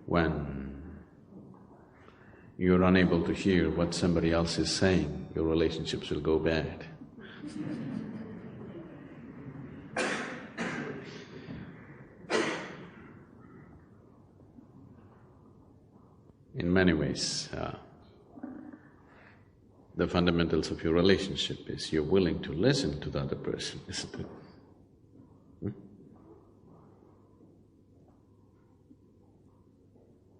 when you're unable to hear what somebody else is saying, your relationships will go bad. In many ways, the fundamentals of your relationship is you're willing to listen to the other person, isn't it?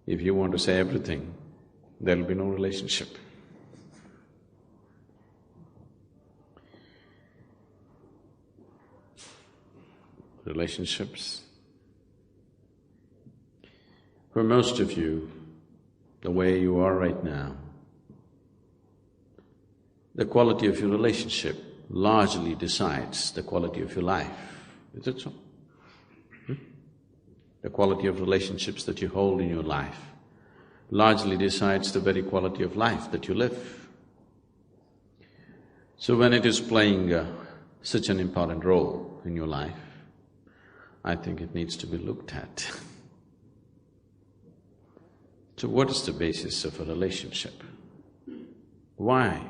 If you want to say everything, there'll be no relationship. Relationships. For most of you, the way you are right now, the quality of your relationship largely decides the quality of your life. Is it so? The quality of relationships that you hold in your life largely decides the very quality of life that you live. So when it is playing such an important role in your life, I think it needs to be looked at. So what is the basis of a relationship? Why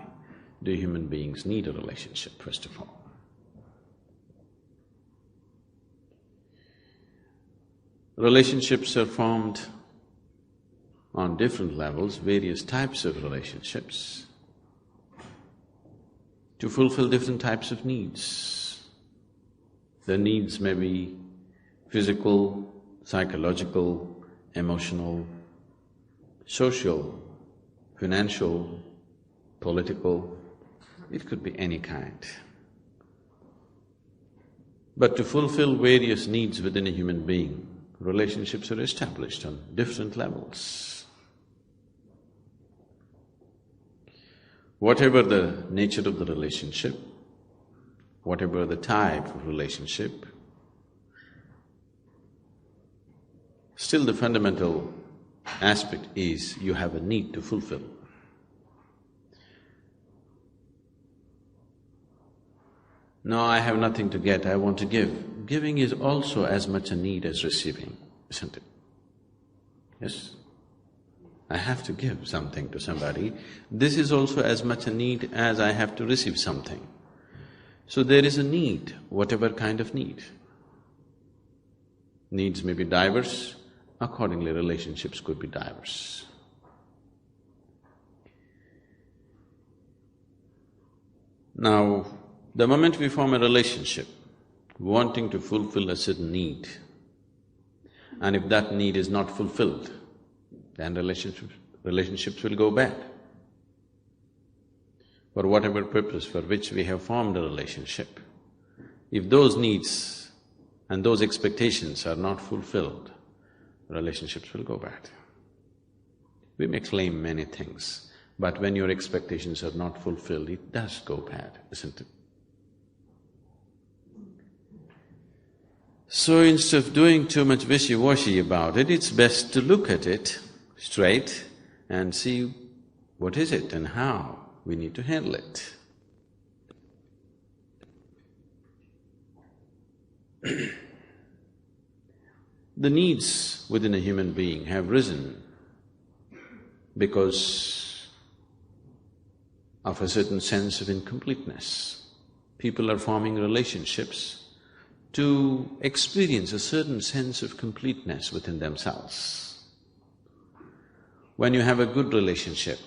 do human beings need a relationship, first of all? Relationships are formed on different levels, various types of relationships, to fulfill different types of needs. The needs may be physical, psychological, emotional, social, financial, political, it could be any kind. But to fulfill various needs within a human being, relationships are established on different levels. Whatever the nature of the relationship, whatever the type of relationship, still the fundamental aspect is you have a need to fulfill. No, I have nothing to get, I want to give. Giving is also as much a need as receiving, isn't it? Yes? I have to give something to somebody. This is also as much a need as I have to receive something. So there is a need, whatever kind of need. Needs may be diverse, accordingly relationships could be diverse. Now, the moment we form a relationship, wanting to fulfill a certain need, and if that need is not fulfilled, then relationships will go bad. For whatever purpose for which we have formed a relationship, if those needs and those expectations are not fulfilled, relationships will go bad. We may claim many things, but when your expectations are not fulfilled, it does go bad, isn't it? So instead of doing too much wishy-washy about it, it's best to look at it straight and see what is it and how we need to handle it. The needs within a human being have risen because of a certain sense of incompleteness. People are forming relationships to experience a certain sense of completeness within themselves. When you have a good relationship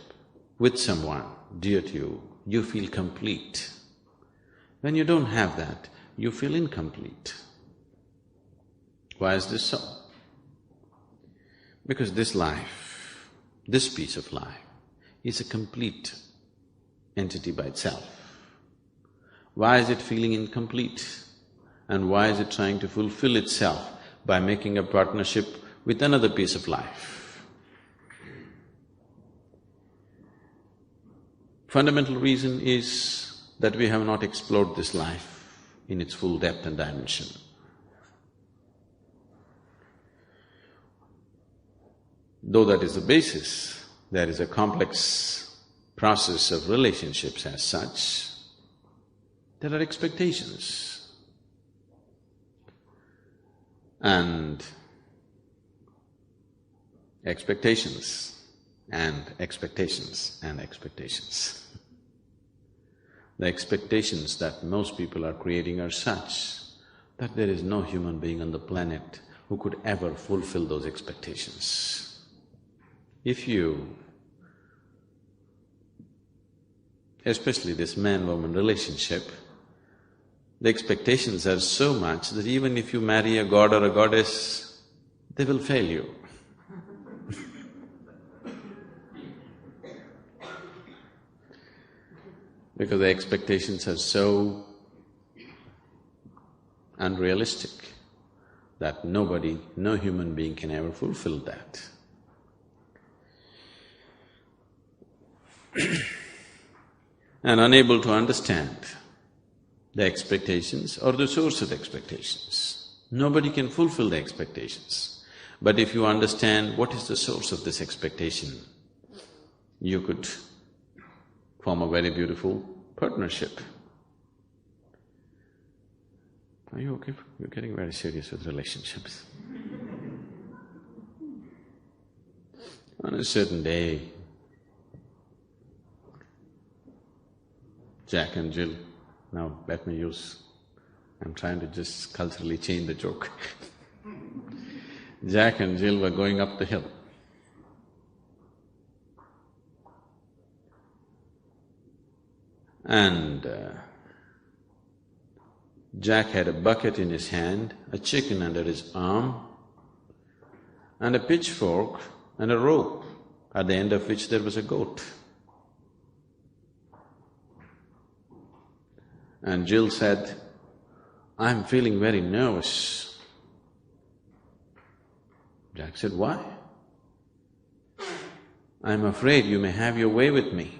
with someone dear to you, you feel complete. When you don't have that, you feel incomplete. Why is this so? Because this life, this piece of life, is a complete entity by itself. Why is it feeling incomplete? And why is it trying to fulfill itself by making a partnership with another piece of life? Fundamental reason is that we have not explored this life in its full depth and dimension. Though that is the basis, there is a complex process of relationships as such. There are expectations. And expectations and expectations and expectations. The expectations that most people are creating are such that there is no human being on the planet who could ever fulfill those expectations. If you, especially this man-woman relationship, the expectations are so much that even if you marry a god or a goddess, they will fail you. Because the expectations are so unrealistic that nobody, no human being can ever fulfill that. And unable to understand the expectations or the source of expectations. Nobody can fulfill the expectations. But if you understand what is the source of this expectation, you could form a very beautiful partnership. Are you okay? You're getting very serious with relationships. On a certain day, Jack and Jill, now let me use… I'm trying to just culturally change the joke. Jack and Jill were going up the hill. And Jack had a bucket in his hand, a chicken under his arm, and a pitchfork and a rope, at the end of which there was a goat. And Jill said, "I'm feeling very nervous." Jack said, "Why?" "I'm afraid you may have your way with me.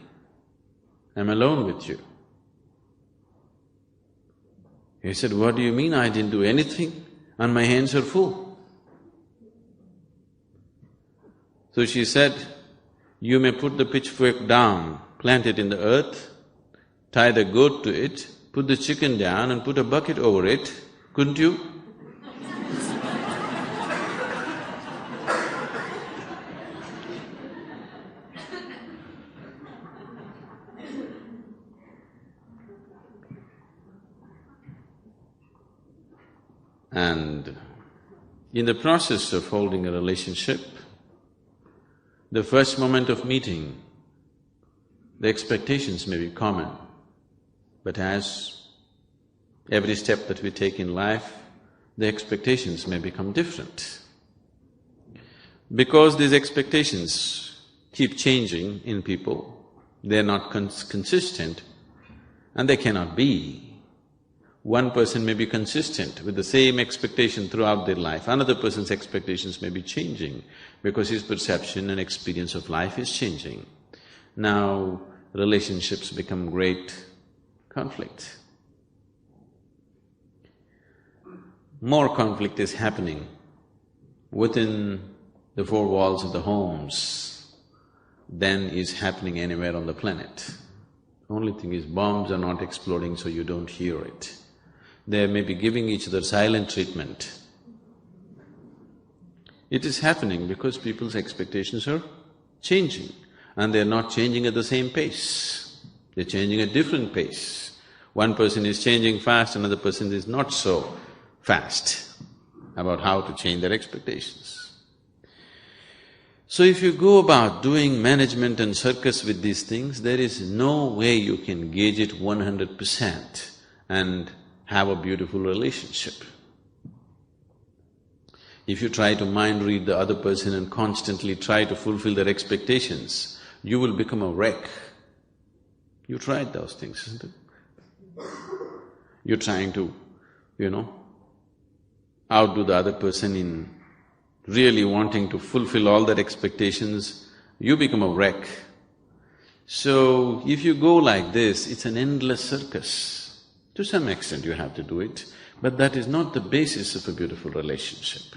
I'm alone with you." He said, "What do you mean? I didn't do anything and my hands are full." So she said, "You may put the pitchfork down, plant it in the earth, tie the goat to it, put the chicken down and put a bucket over it, couldn't you?" And in the process of holding a relationship, the first moment of meeting, the expectations may be common, but as every step that we take in life, the expectations may become different. Because these expectations keep changing in people, they're not consistent and they cannot be. One person may be consistent with the same expectation throughout their life, another person's expectations may be changing because his perception and experience of life is changing. Now, relationships become great conflict. More conflict is happening within the four walls of the homes than is happening anywhere on the planet. Only thing is, bombs are not exploding, so you don't hear it. They may be giving each other silent treatment. It is happening because people's expectations are changing, and they're not changing at the same pace. They're changing at different pace. One person is changing fast, another person is not so fast about how to change their expectations. So if you go about doing management and circus with these things, there is no way you can gauge it 100% and have a beautiful relationship. If you try to mind read the other person and constantly try to fulfill their expectations, you will become a wreck. You tried those things, isn't it? You're trying to, outdo the other person in really wanting to fulfill all their expectations, you become a wreck. So, if you go like this, it's an endless circus. To some extent you have to do it, but that is not the basis of a beautiful relationship.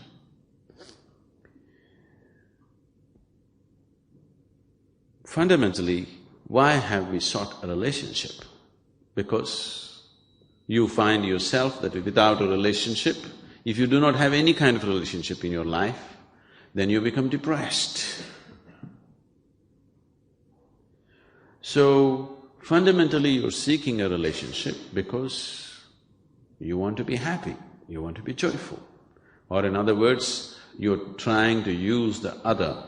Fundamentally, why have we sought a relationship? Because you find yourself that without a relationship, if you do not have any kind of relationship in your life, then you become depressed. So, fundamentally you're seeking a relationship because you want to be happy, you want to be joyful. Or in other words, you're trying to use the other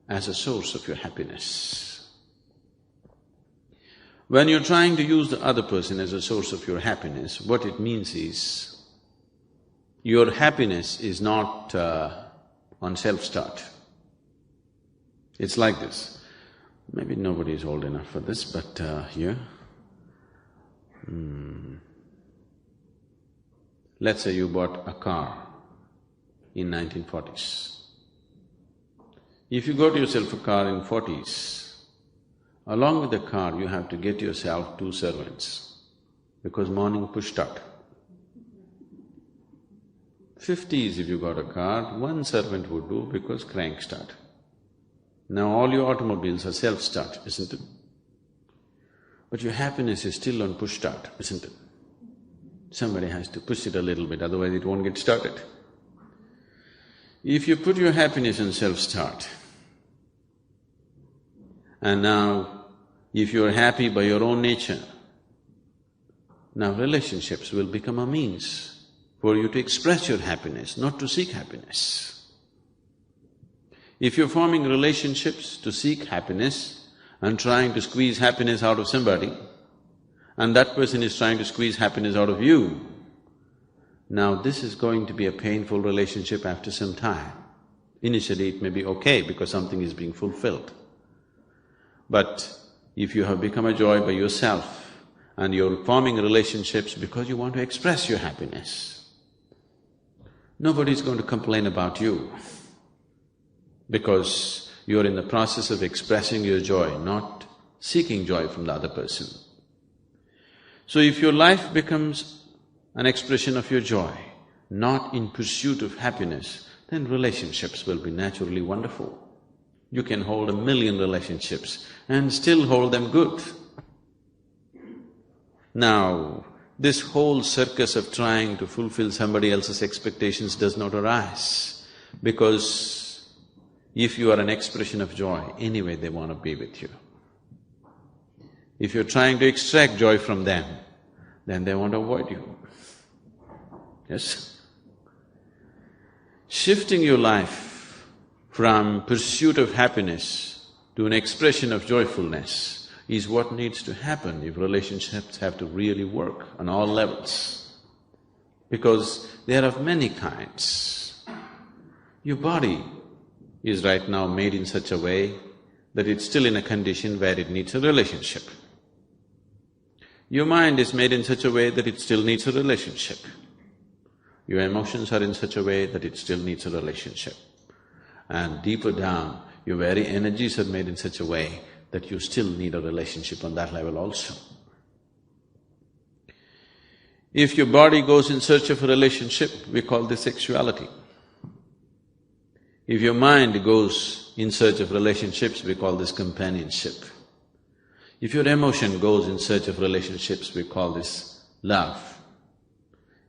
as a source of your happiness. When you're trying to use the other person as a source of your happiness, what it means is, your happiness is not on self-start. It's like this. Maybe nobody is old enough for this, but here… Let's say you bought a car in 1940s. If you got yourself a car in 40s, along with the car you have to get yourself 2 servants, because morning push start. 50s if you got a car, 1 servant would do because crank start. Now all your automobiles are self-start, isn't it? But your happiness is still on push start, isn't it? Somebody has to push it a little bit, otherwise it won't get started. If you put your happiness on self-start, and now if you're happy by your own nature, now relationships will become a means for you to express your happiness, not to seek happiness. If you're forming relationships to seek happiness and trying to squeeze happiness out of somebody, and that person is trying to squeeze happiness out of you, now this is going to be a painful relationship after some time. Initially it may be okay because something is being fulfilled. But if you have become a joy by yourself and you're forming relationships because you want to express your happiness, nobody's going to complain about you because you're in the process of expressing your joy, not seeking joy from the other person. So if your life becomes an expression of your joy, not in pursuit of happiness, then relationships will be naturally wonderful. You can hold 1,000,000 relationships and still hold them good. Now, this whole circus of trying to fulfill somebody else's expectations does not arise, because if you are an expression of joy, anyway they want to be with you. If you're trying to extract joy from them, then they want to avoid you. Yes? Shifting your life from pursuit of happiness to an expression of joyfulness is what needs to happen if relationships have to really work on all levels. Because they are of many kinds. Your body is right now made in such a way that it's still in a condition where it needs a relationship. Your mind is made in such a way that it still needs a relationship. Your emotions are in such a way that it still needs a relationship. And deeper down, your very energies are made in such a way that you still need a relationship on that level also. If your body goes in search of a relationship, we call this sexuality. If your mind goes in search of relationships, we call this companionship. If your emotion goes in search of relationships, we call this love.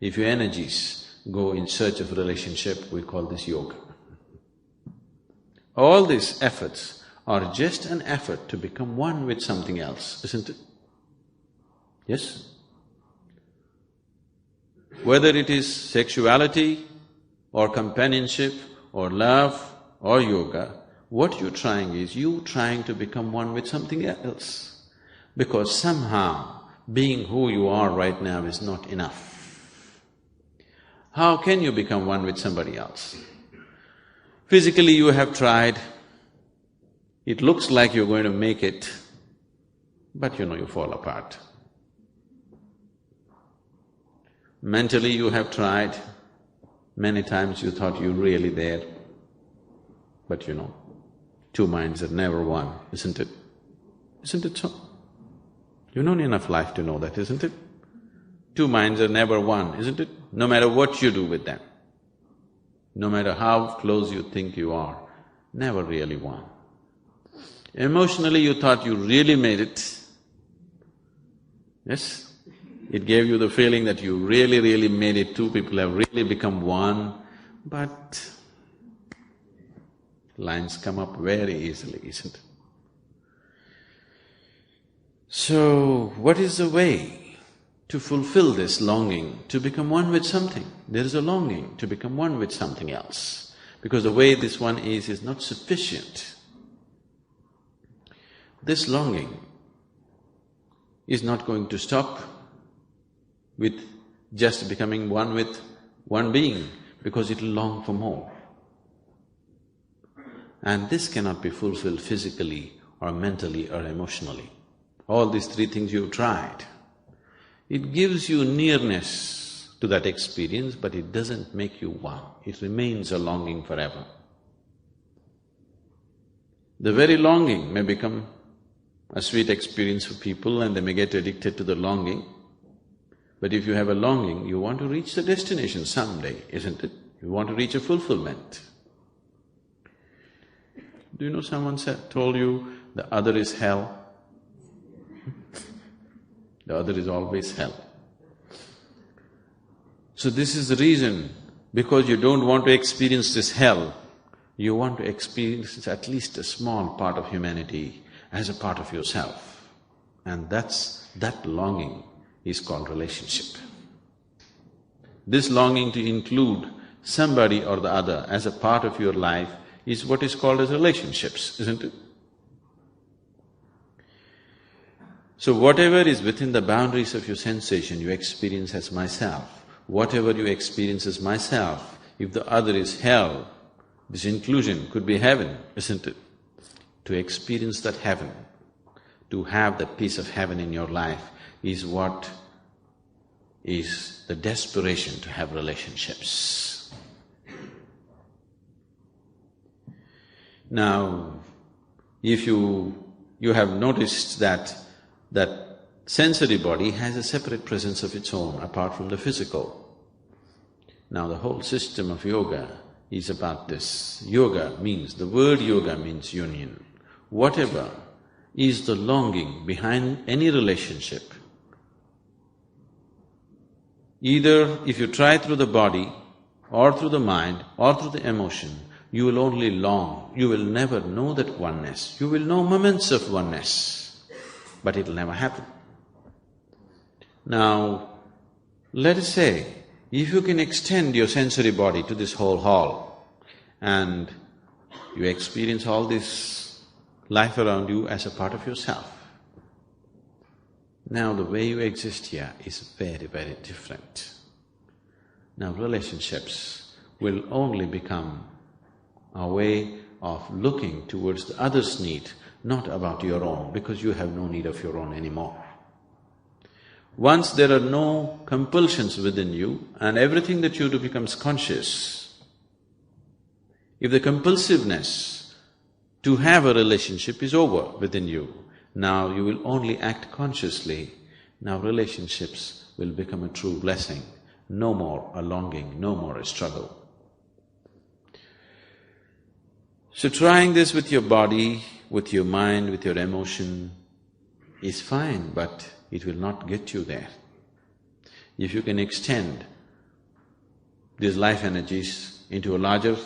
If your energies go in search of relationship, we call this yoga. All these efforts are just an effort to become one with something else, isn't it? Yes? Whether it is sexuality or companionship or love or yoga, what you're trying is, you're trying to become one with something else. Because somehow, being who you are right now is not enough. How can you become one with somebody else? Physically you have tried, it looks like you're going to make it, but you fall apart. Mentally you have tried, many times you thought you're really there, but two minds are never one, isn't it? Isn't it so? You've known enough life to know that, isn't it? Two minds are never one, isn't it? No matter what you do with them, no matter how close you think you are, never really one. Emotionally you thought you really made it, yes? It gave you the feeling that you really made it, two people have really become one, but Lines come up very easily, isn't it? So, what is the way to fulfill this longing, to become one with something? There is a longing to become one with something else, because the way this one is not sufficient. This longing is not going to stop with just becoming one with one being, because it'll long for more. And this cannot be fulfilled physically or mentally or emotionally. All these three things you've tried. It gives you nearness to that experience, but it doesn't make you one. It remains a longing forever. The very longing may become a sweet experience for people and they may get addicted to the longing. But if you have a longing, you want to reach the destination someday, isn't it? You want to reach a fulfillment. Do you know someone told you the other is hell? The other is always hell. So this is the reason, because you don't want to experience this hell, you want to experience at least a small part of humanity as a part of yourself. And that longing is called relationship. This longing to include somebody or the other as a part of your life is what is called as relationships, isn't it? So whatever is within the boundaries of your sensation, you experience as myself. Whatever you experience as myself, if the other is hell, this inclusion could be heaven, isn't it? To experience that heaven, to have that piece of heaven in your life is what is the desperation to have relationships. Now, if you have noticed that sensory body has a separate presence of its own apart from the physical. Now the whole system of yoga is about this. The word yoga means union. Whatever is the longing behind any relationship, either if you try through the body or through the mind or through the emotion, you will only long, you will never know that oneness. You will know moments of oneness, but it'll never happen. Now, let us say, if you can extend your sensory body to this whole hall and you experience all this life around you as a part of yourself, now the way you exist here is very, very different. Now relationships will only become a way of looking towards the other's need, not about your own, because you have no need of your own anymore. Once there are no compulsions within you and everything that you do becomes conscious, if the compulsiveness to have a relationship is over within you, now you will only act consciously. Now relationships will become a true blessing, no more a longing, no more a struggle. So trying this with your body, with your mind, with your emotion is fine, but it will not get you there. If you can extend these life energies into a larger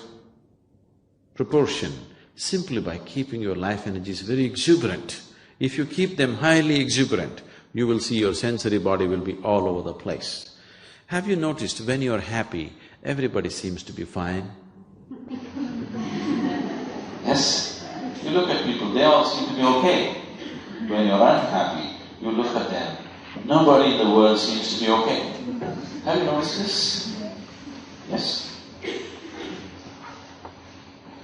proportion, simply by keeping your life energies very exuberant, if you keep them highly exuberant, you will see your sensory body will be all over the place. Have you noticed when you're happy, everybody seems to be fine? Yes, you look at people, they all seem to be okay. When you're unhappy, you look at them, nobody in the world seems to be okay. Have you noticed this? Yes.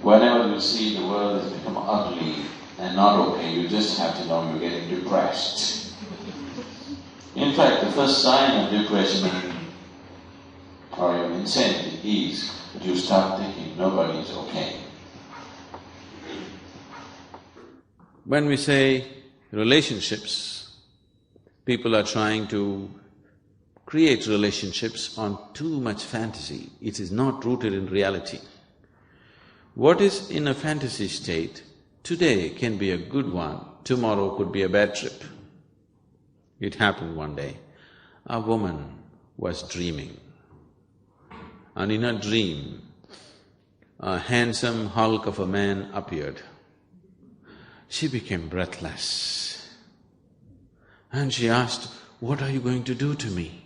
Whenever you see the world has become ugly and not okay, you just have to know you're getting depressed. In fact, the first sign of depression or your insanity is that you start thinking nobody is okay. When we say relationships, people are trying to create relationships on too much fantasy. It is not rooted in reality. What is in a fantasy state today can be a good one, tomorrow could be a bad trip. It happened one day. A woman was dreaming, and in her dream, a handsome hulk of a man appeared. She became breathless and she asked, "What are you going to do to me?"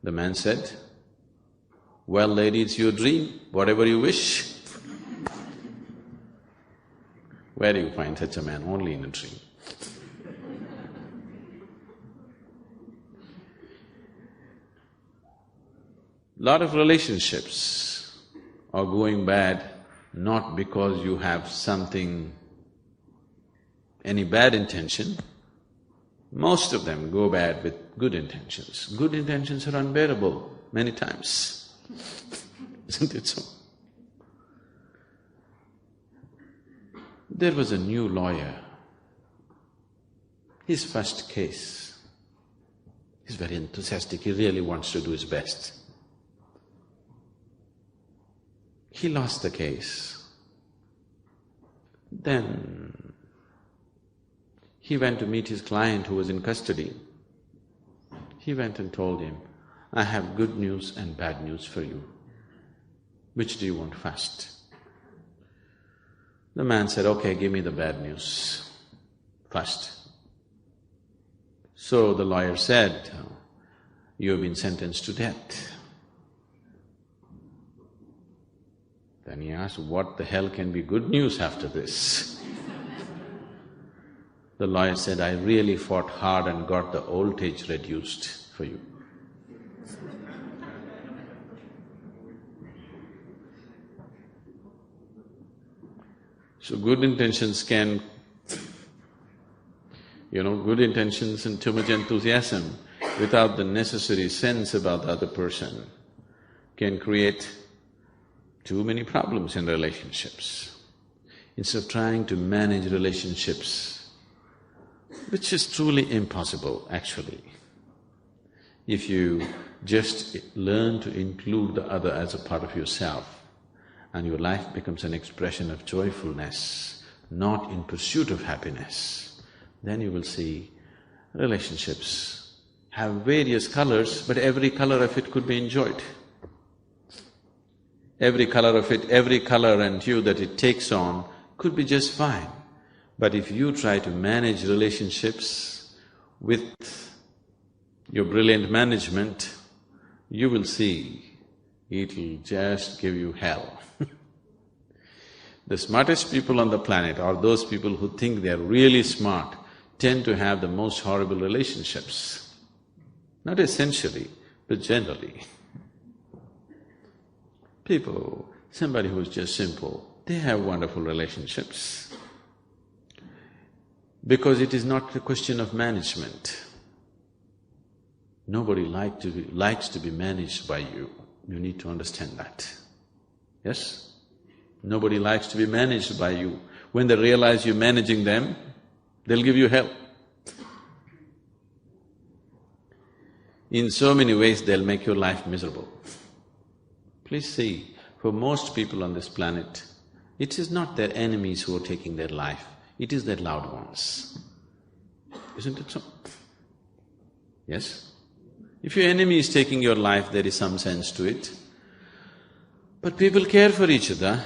The man said, "Well, lady, it's your dream, whatever you wish." Where do you find such a man? Only in a dream. Lot of relationships are going bad not because you have any bad intention. Most of them go bad with good intentions. Good intentions are unbearable many times, isn't it so? There was a new lawyer. His first case, he's very enthusiastic, he really wants to do his best. He lost the case. Then he went to meet his client who was in custody. He went and told him, "I have good news and bad news for you. Which do you want first?" The man said, "Okay, give me the bad news first." So the lawyer said, "You have been sentenced to death." Then he asked, "What the hell can be good news after this?" The lawyer said, "I really fought hard and got the old age reduced for you." So good intentions can… good intentions and too much enthusiasm without the necessary sense about the other person can create too many problems in relationships. Instead of trying to manage relationships, which is truly impossible actually, if you just learn to include the other as a part of yourself, and your life becomes an expression of joyfulness, not in pursuit of happiness, then you will see relationships have various colors, but every color of it could be enjoyed. Every color of it, every color and hue that it takes on could be just fine. But if you try to manage relationships with your brilliant management, you will see it'll just give you hell. The smartest people on the planet are those people who think they're really smart, tend to have the most horrible relationships. Not essentially, but generally. Somebody who's just simple, they have wonderful relationships. Because it is not a question of management. Nobody likes to be managed by you. You need to understand that. Yes? Nobody likes to be managed by you. When they realize you're managing them, they'll give you hell. In so many ways, they'll make your life miserable. Please see, for most people on this planet, it is not their enemies who are taking their life, it is their loved ones. Isn't it so? Yes? If your enemy is taking your life, there is some sense to it. But people care for each other,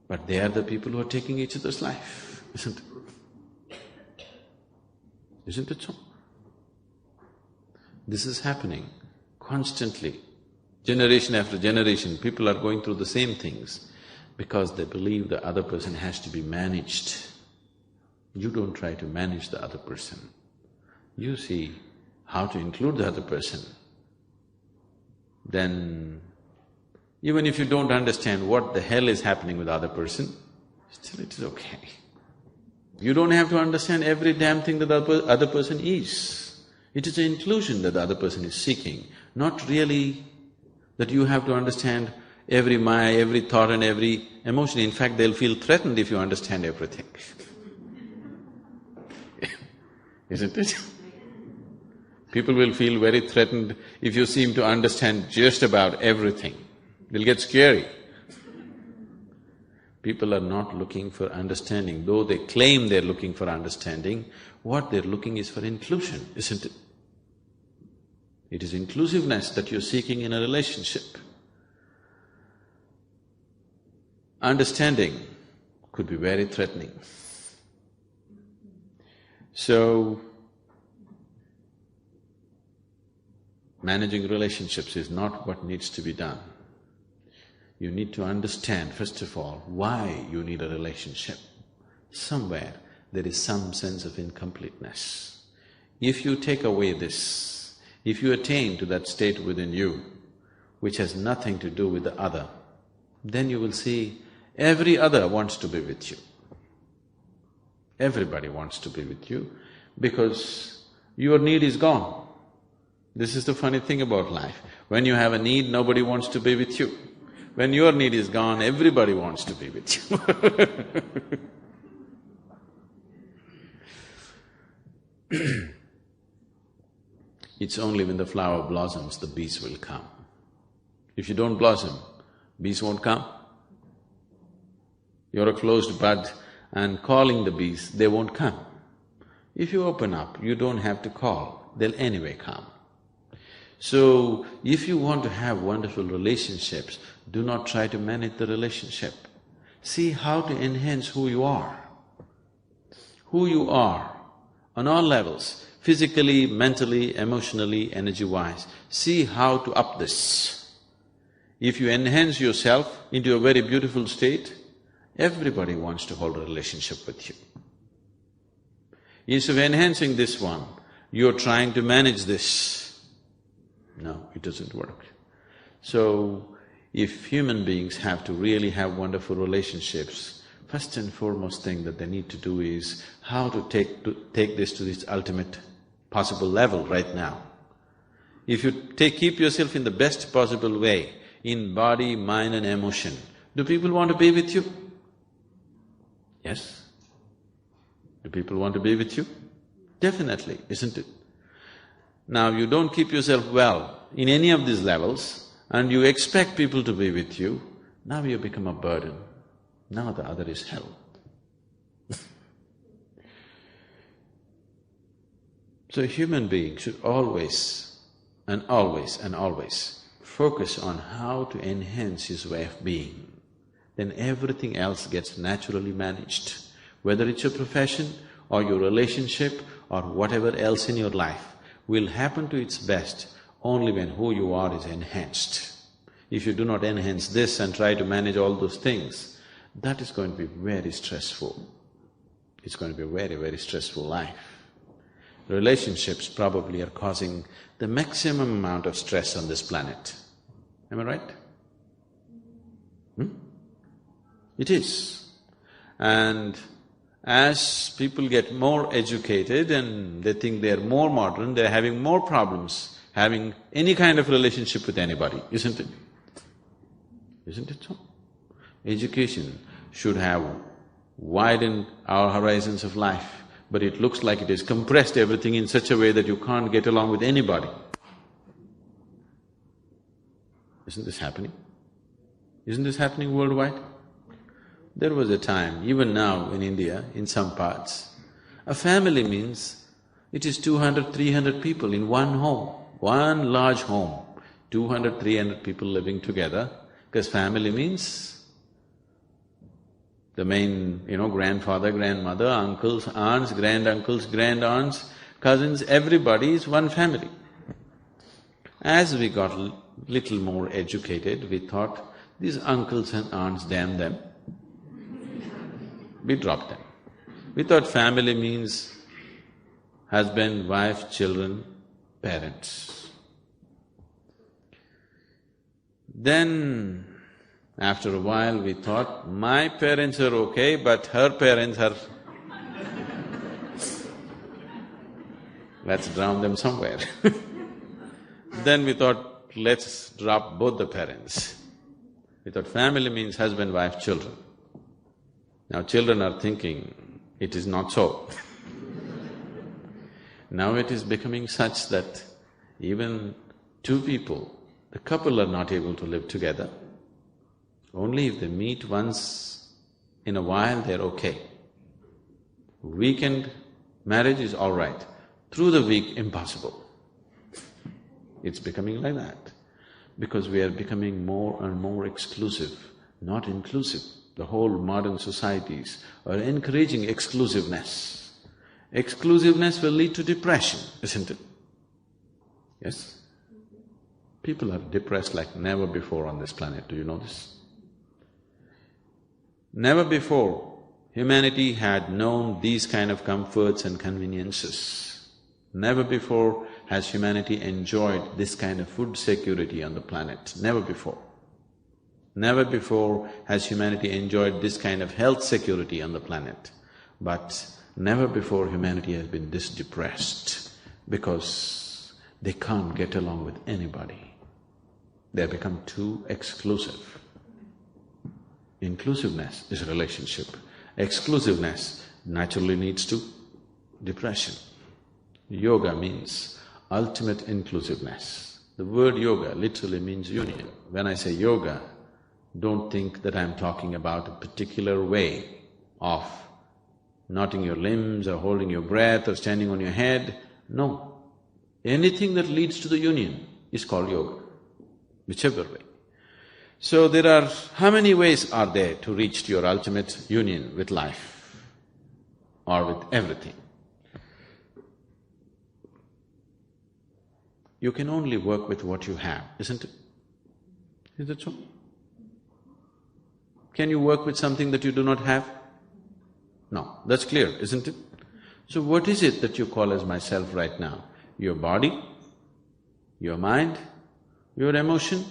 but they are the people who are taking each other's life, isn't it? Isn't it so? This is happening constantly. Generation after generation, people are going through the same things because they believe the other person has to be managed. You don't try to manage the other person. You see how to include the other person. Then, even if you don't understand what the hell is happening with the other person, still it is okay. You don't have to understand every damn thing that the other person is. It is the inclusion that the other person is seeking, not really that you have to understand every every thought and every emotion. In fact, they'll feel threatened if you understand everything. Isn't it? People will feel very threatened if you seem to understand just about everything. They'll get scary. People are not looking for understanding, though they claim they're looking for understanding, what they're looking is for inclusion, isn't it? It is inclusiveness that you're seeking in a relationship. understanding could be very threatening. So, managing relationships is not what needs to be done. You need to understand, first of all, why you need a relationship. Somewhere there is some sense of incompleteness. If you take away this, if you attain to that state within you, which has nothing to do with the other, then you will see every other wants to be with you. Everybody wants to be with you because your need is gone. This is the funny thing about life. When you have a need, nobody wants to be with you. When your need is gone, everybody wants to be with you. It's only when the flower blossoms, the bees will come. If you don't blossom, bees won't come. You're a closed bud and calling the bees, they won't come. If you open up, you don't have to call, they'll anyway come. So, if you want to have wonderful relationships, do not try to manage the relationship. See how to enhance who you are. Who you are on all levels, physically, mentally, emotionally, energy-wise. See how to up this. If you enhance yourself into a very beautiful state, everybody wants to hold a relationship with you. Instead of enhancing this one, you're trying to manage this. No, it doesn't work. So, if human beings have to really have wonderful relationships, first and foremost thing that they need to do is how to take this to its ultimate possible level right now. If you keep yourself in the best possible way, in body, mind and emotion, do people want to be with you? Yes? Do people want to be with you? Definitely, isn't it? Now, you don't keep yourself well in any of these levels and you expect people to be with you, now you become a burden. Now the other is hell. So human beings should always and always and always focus on how to enhance his way of being. Then everything else gets naturally managed. Whether it's your profession or your relationship or whatever else in your life will happen to its best only when who you are is enhanced. If you do not enhance this and try to manage all those things, that is going to be very stressful. It's going to be a very, very stressful life. Relationships probably are causing the maximum amount of stress on this planet. Am I right? It is. And as people get more educated and they think they're more modern, they're having more problems having any kind of relationship with anybody, isn't it? Isn't it so? Education should have widened our horizons of life, but it looks like it has compressed everything in such a way that you can't get along with anybody. Isn't this happening? Isn't this happening worldwide? There was a time, even now in India, in some parts, a family means it is 200, 300 people in one home, one large home, 200, 300 people living together, because family means the main, grandfather, grandmother, uncles, aunts, granduncles, grandaunts, cousins, everybody is one family. As we got little more educated, we thought, these uncles and aunts, damn them. We dropped them. We thought family means husband, wife, children, parents. Then, after a while we thought, my parents are okay, but her parents are… let's drown them somewhere. Then we thought, let's drop both the parents. We thought family means husband, wife, children. Now children are thinking, it is not so. Now it is becoming such that even two people, the couple are not able to live together. Only if they meet once in a while, they're okay. Weekend marriage is all right, through the week, impossible. It's becoming like that, because we are becoming more and more exclusive, not inclusive. The whole modern societies are encouraging exclusiveness. Exclusiveness will lead to depression, isn't it? Yes? People are depressed like never before on this planet, do you know this? Never before humanity had known these kind of comforts and conveniences. Never before has humanity enjoyed this kind of food security on the planet, never before. Never before has humanity enjoyed this kind of health security on the planet. But never before humanity has been this depressed because they can't get along with anybody. They have become too exclusive. Inclusiveness is a relationship. Exclusiveness naturally leads to depression. Yoga means ultimate inclusiveness. The word yoga literally means union. When I say yoga, don't think that I'm talking about a particular way of knotting your limbs or holding your breath or standing on your head. No. Anything that leads to the union is called yoga, whichever way. So there are… how many ways are there to reach to your ultimate union with life or with everything? You can only work with what you have, isn't it? Is that so? Can you work with something that you do not have? No, that's clear, isn't it? So what is it that you call as myself right now? Your body, your mind, your emotion,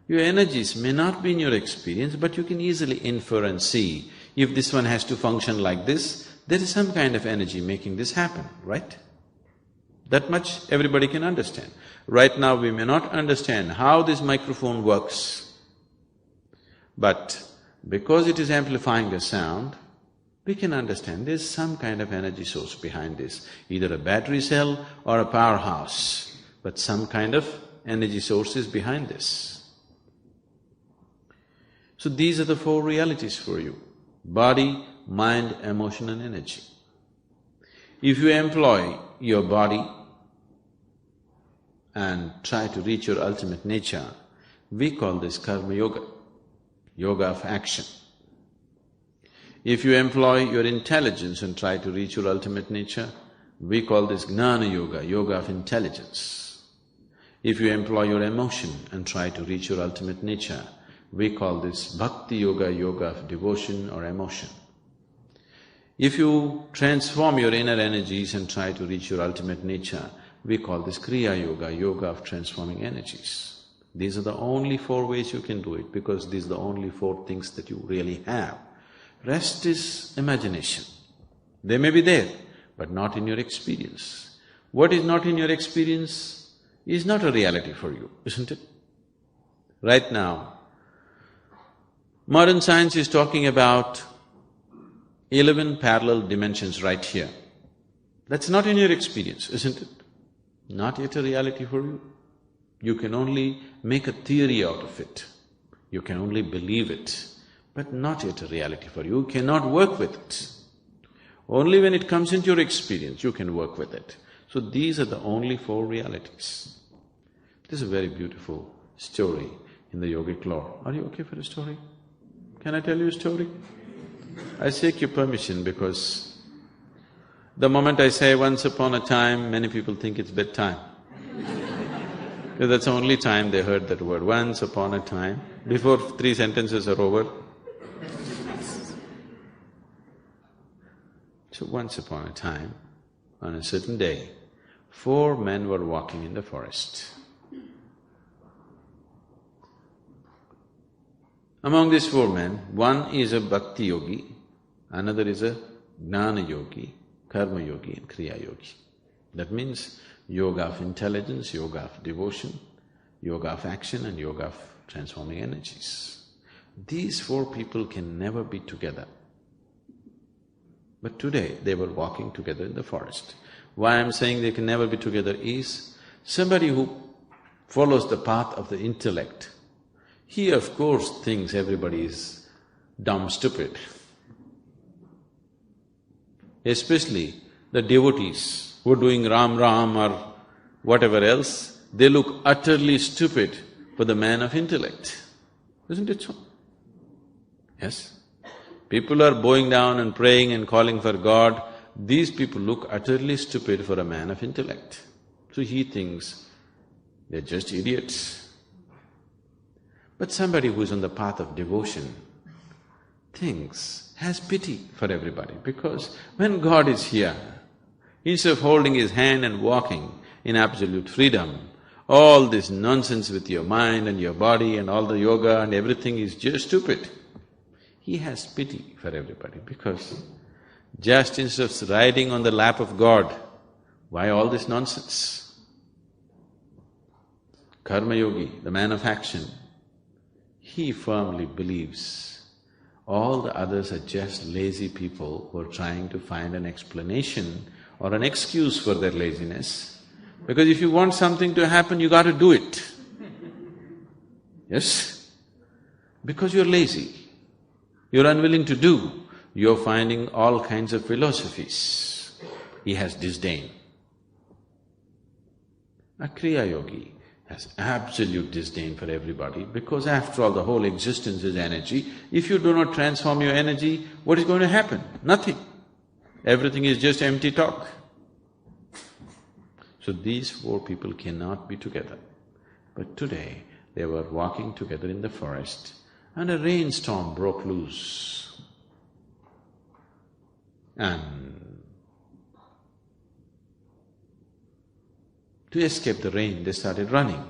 your energies may not be in your experience, but you can easily infer and see, if this one has to function like this, there is some kind of energy making this happen, right? That much everybody can understand. Right now we may not understand how this microphone works, but because it is amplifying the sound, we can understand there's some kind of energy source behind this, either a battery cell or a powerhouse, but some kind of energy source is behind this. So these are the four realities for you: body, mind, emotion and energy. If you employ your body and try to reach your ultimate nature, we call this karma yoga, yoga of action. If you employ your intelligence and try to reach your ultimate nature, we call this gnana yoga, yoga of intelligence. If you employ your emotion and try to reach your ultimate nature, we call this bhakti yoga, yoga of devotion or emotion. If you transform your inner energies and try to reach your ultimate nature, we call this kriya yoga, yoga of transforming energies. These are the only four ways you can do it, because these are the only four things that you really have. Rest is imagination. They may be there, but not in your experience. What is not in your experience is not a reality for you, isn't it? Right now, modern science is talking about 11 parallel dimensions right here. That's not in your experience, isn't it? Not yet a reality for you. You can only make a theory out of it. You can only believe it, but not yet a reality for you. You cannot work with it. Only when it comes into your experience, you can work with it. So these are the only four realities. This is a very beautiful story in the yogic lore. Are you okay for a story? Can I tell you a story? I seek your permission because the moment I say once upon a time, many people think it's bedtime. Because that's the only time they heard that word, once upon a time. Before 3 sentences are over. So once upon a time, on a certain day, 4 men were walking in the forest. Among these 4 men, one is a bhakti yogi, another is a gnana yogi, karma yogi and kriya yogi. That means yoga of intelligence, yoga of devotion, yoga of action and yoga of transforming energies. These 4 people can never be together. But today they were walking together in the forest. Why I'm saying they can never be together is, somebody who follows the path of the intellect, he of course thinks everybody is dumb, stupid. Especially the devotees who are doing Ram Ram or whatever else, they look utterly stupid for the man of intellect. Isn't it so? Yes? People are bowing down and praying and calling for God. These people look utterly stupid for a man of intellect. So he thinks they're just idiots. But somebody who's on the path of devotion has pity for everybody, because when God is here, instead of holding his hand and walking in absolute freedom, all this nonsense with your mind and your body and all the yoga and everything is just stupid. He has pity for everybody, because just instead of riding on the lap of God, why all this nonsense? Karma yogi, the man of action, he firmly believes all the others are just lazy people who are trying to find an explanation or an excuse for their laziness. Because if you want something to happen, you got to do it. Yes? Because you're lazy, you're unwilling to do, you're finding all kinds of philosophies. He has disdain. A Kriya yogi has absolute disdain for everybody, because after all, the whole existence is energy. If you do not transform your energy, what is going to happen? Nothing. Everything is just empty talk. So these four people cannot be together. But today, they were walking together in the forest and a rainstorm broke loose. And to escape the rain, they started running.